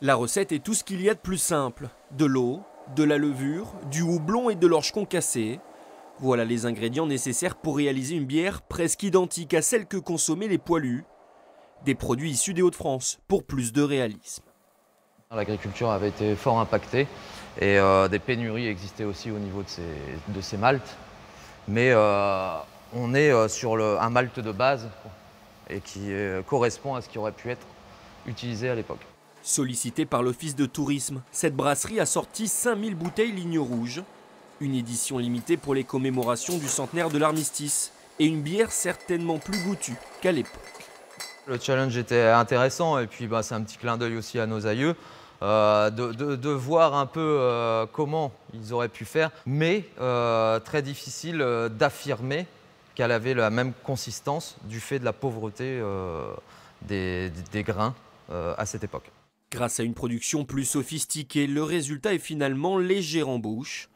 La recette est tout ce qu'il y a de plus simple. De l'eau, de la levure, du houblon et de l'orge concassée. Voilà les ingrédients nécessaires pour réaliser une bière presque identique à celle que consommaient les poilus. Des produits issus des Hauts-de-France pour plus de réalisme. L'agriculture avait été fort impactée et des pénuries existaient aussi au niveau de ces maltes. Mais on est sur un malt de base et qui correspond à ce qui aurait pu être utilisé à l'époque. Sollicitée par l'Office de tourisme, cette brasserie a sorti 5000 bouteilles Ligne Rouge. Une édition limitée pour les commémorations du centenaire de l'armistice. Et une bière certainement plus goûtue qu'à l'époque. Le challenge était intéressant et puis c'est un petit clin d'œil aussi à nos aïeux. De voir un peu comment ils auraient pu faire, mais très difficile d'affirmer qu'elle avait la même consistance du fait de la pauvreté des grains à cette époque. Grâce à une production plus sophistiquée, le résultat est finalement léger en bouche.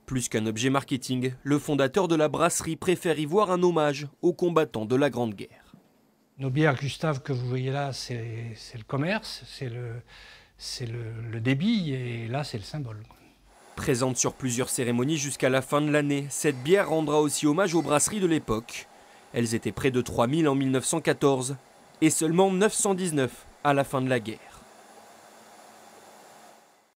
Plus qu'un objet marketing, le fondateur de la brasserie préfère y voir un hommage aux combattants de la Grande Guerre. Nos bières, Gustave, que vous voyez là, c'est le commerce, c'est le débit, et là, c'est le symbole. Présente sur plusieurs cérémonies jusqu'à la fin de l'année, cette bière rendra aussi hommage aux brasseries de l'époque. Elles étaient près de 3000 en 1914 et seulement 919 à la fin de la guerre.